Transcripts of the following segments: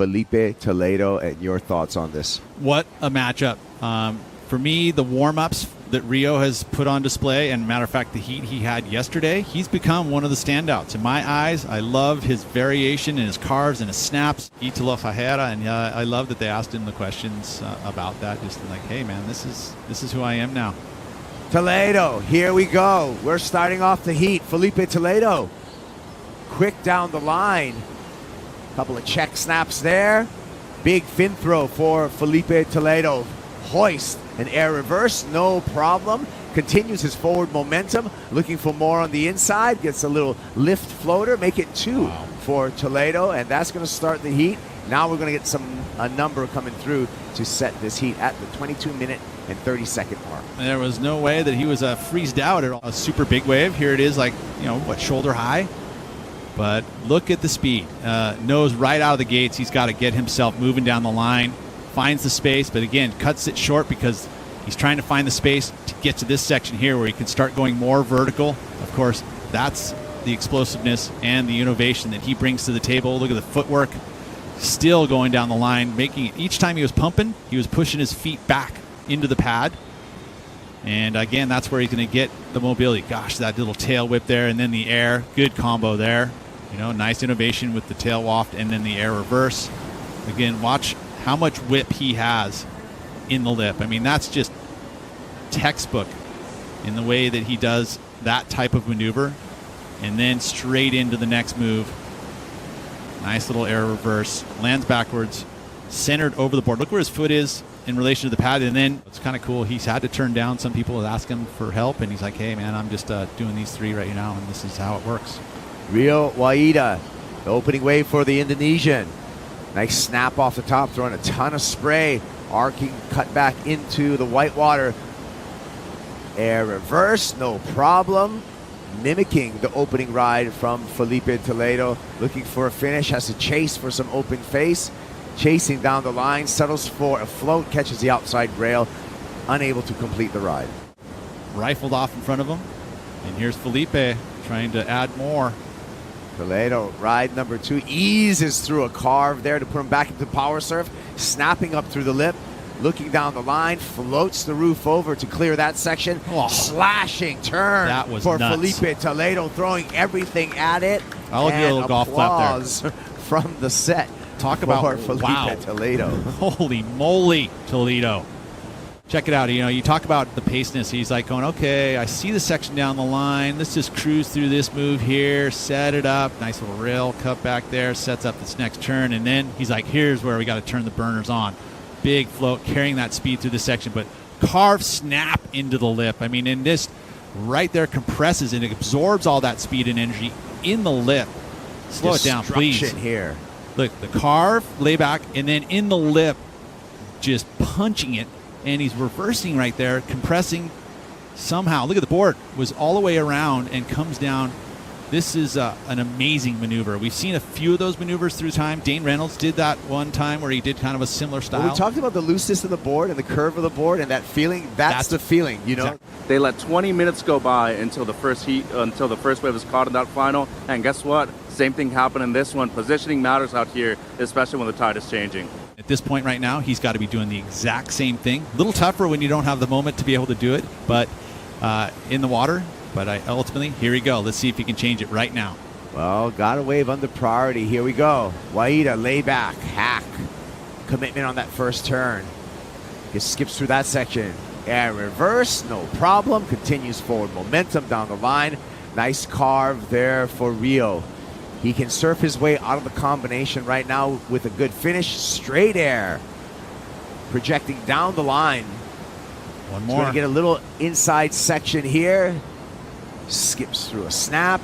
Filipe Toledo, and your thoughts on this. What a matchup. For me, the warm-ups that Rio has put on display, and matter of fact, the heat he had yesterday, he's become one of the standouts. In my eyes, I love his variation and his carves and his snaps. Italo Fajera, and I love that they asked him the questions about that. Just like, hey man, this is who I am now. Toledo, here we go. We're starting off the heat. Filipe Toledo, quick down the line. Couple of check snaps there. Big fin throw for Filipe Toledo. Hoist and air reverse, no problem. Continues his forward momentum, looking for more on the inside. Gets a little lift floater, make it 2 for Toledo, and that's going to start the heat. Now we're going to get a number coming through to set this heat at the 22-minute and 30-second mark. There was no way that he was freezed out at all. A super big wave. Here it is, like, shoulder high. But look at the speed. Knows right out of the gates he's got to get himself moving down the line. Finds the space, but again, cuts it short because he's trying to find the space to get to this section here where he can start going more vertical. Of course, that's the explosiveness and the innovation that he brings to the table. Look at the footwork. Still going down the line, making it. Each time he was pumping, he was pushing his feet back into the pad. And again, that's where he's going to get the mobility. Gosh, that little tail whip there, and then the air. Good combo there. Nice innovation with the tail waft and then the air reverse. Again, watch how much whip he has in the lip. I mean, that's just textbook in the way that he does that type of maneuver. And then straight into the next move. Nice little air reverse. Lands backwards, centered over the board. Look where his foot is in relation to the pad. And then it's kind of cool. He's had to turn down. Some people have asked him for help, and he's like, hey, man, I'm just doing these 3 right now, and this is how it works. Rio Waida, the opening wave for the Indonesian. Nice snap off the top, throwing a ton of spray. Arcing cut back into the white water. Air reverse, no problem. Mimicking the opening ride from Filipe Toledo. Looking for a finish, has to chase for some open face. Chasing down the line, settles for a float, catches the outside rail. Unable to complete the ride. Rifled off in front of him. And here's Filipe trying to add more. Toledo, ride number 2, eases through a carve there to put him back into power surf. Snapping up through the lip. Looking down the line, floats the roof over to clear that section. Slashing turn that was for nuts. Filipe Toledo, throwing everything at it. I'll give you a little golf clap there. From the set. Talk about Filipe Toledo. Holy moly, Toledo. Check it out. You talk about the paceness. He's like going, okay, I see the section down the line. Let's just cruise through this move here, set it up. Nice little rail cut back there, sets up this next turn. And then he's like, here's where we got to turn the burners on. Big float, carrying that speed through this section, but carve snap into the lip. I mean, and this right there compresses and it absorbs all that speed and energy in the lip. Slow it down, please. Here. Look, the carve, layback, and then in the lip, just punching it. And he's reversing right there, compressing somehow. Look at the board. Was all the way around and comes down. This is an amazing maneuver. We've seen a few of those maneuvers through time. Dane Reynolds did that one time where he did kind of a similar style. Well, we talked about the looseness of the board and the curve of the board and that feeling. That's the feeling, Exactly. They let 20 minutes go by until the first wave was caught in that final. And guess what? Same thing happened in this one. Positioning matters out here, especially when the tide is changing. At this point right now, he's got to be doing the exact same thing. A little tougher when you don't have the moment to be able to do it, but in the water. But ultimately, here we go. Let's see if he can change it right now. Well, got a wave under priority. Here we go. Waida, lay back, hack. Commitment on that first turn. Just skips through that section. Air reverse, no problem. Continues forward momentum down the line. Nice carve there for Rio. He can surf his way out of the combination right now with a good finish. Straight air. Projecting down the line. One He's more. going to get a little inside section here. Skips through a snap.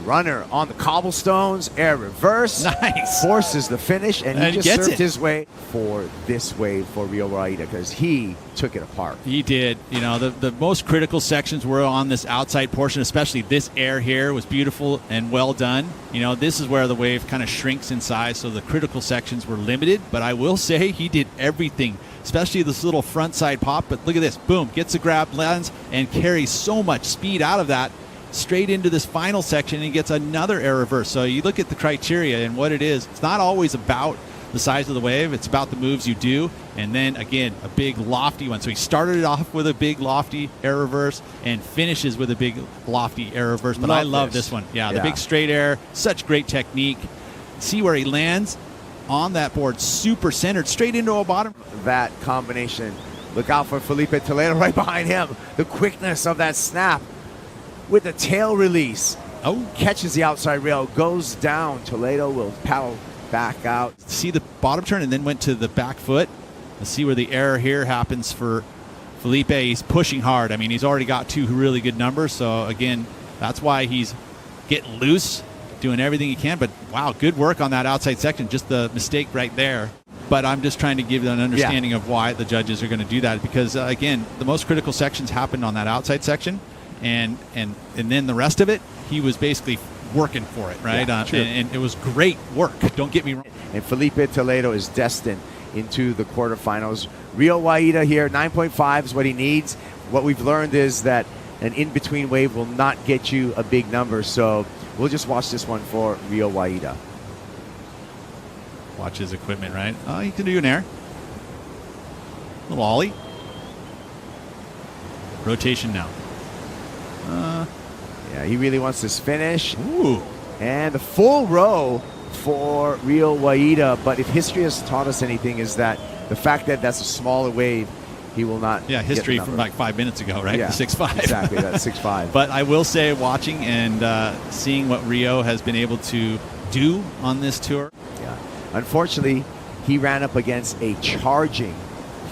Runner on the cobblestones. Air reverse. Nice. Forces the finish, and he just surfed it. his way for this wave for Rio Waida because he took it apart. He did. The most critical sections were on this outside portion, especially this air here was beautiful and well done. This is where the wave kind of shrinks in size, so the critical sections were limited, but I will say he did everything, especially this little front side pop. But look at this. Boom. Gets a grab, lands, and carries so much speed out of that. straight into this final section, and he gets another air reverse. So you look at the criteria and what it is. It's not always about the size of the wave. It's about the moves you do. And then, again, a big lofty one. So he started it off with a big lofty air reverse and finishes with a big lofty air reverse. But I love this one. Yeah, the big straight air. Such great technique. See where he lands on that board. Super centered. Straight into a bottom. That combination. Look out for Filipe Toledo right behind him. The quickness of that snap with the tail release. Oh, catches the outside rail, goes down. Toledo will paddle back out. See the bottom turn and then went to the back foot. Let's see where the error here happens for Filipe. He's pushing hard. I mean, he's already got 2 really good numbers. So, again, that's why he's getting loose, doing everything he can. But, wow, good work on that outside section. Just the mistake right there. But I'm just trying to give an understanding of why the judges are going to do that. Because, again, the most critical sections happened on that outside section. And then the rest of it, he was basically working for it, right? Yeah, and it was great work. Don't get me wrong. And Filipe Toledo is destined into the quarterfinals. Rio Waida here, 9.5 is what he needs. What we've learned is that an in-between wave will not get you a big number. So we'll just watch this one for Rio Waida. Watch his equipment, right? Oh, he can do an air. Little ollie. Rotation now. Yeah, he really wants this finish. Ooh. And the full row for Rio Waida. But if history has taught us anything, is that the fact that that's a smaller wave, he will not. Yeah, history from like 5 minutes ago, right? Yeah, 6'5". Exactly, that's 6'5". But I will say, watching and seeing what Rio has been able to do on this tour. Yeah. Unfortunately, he ran up against a charging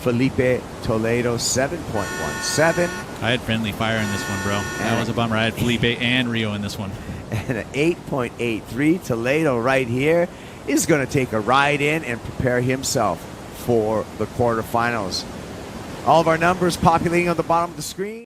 Filipe Toledo, 7.17. I had friendly fire in this one, bro. That was a bummer. I had Filipe and Rio in this one. And an 8.83. Toledo right here is going to take a ride in and prepare himself for the quarterfinals. All of our numbers populating on the bottom of the screen.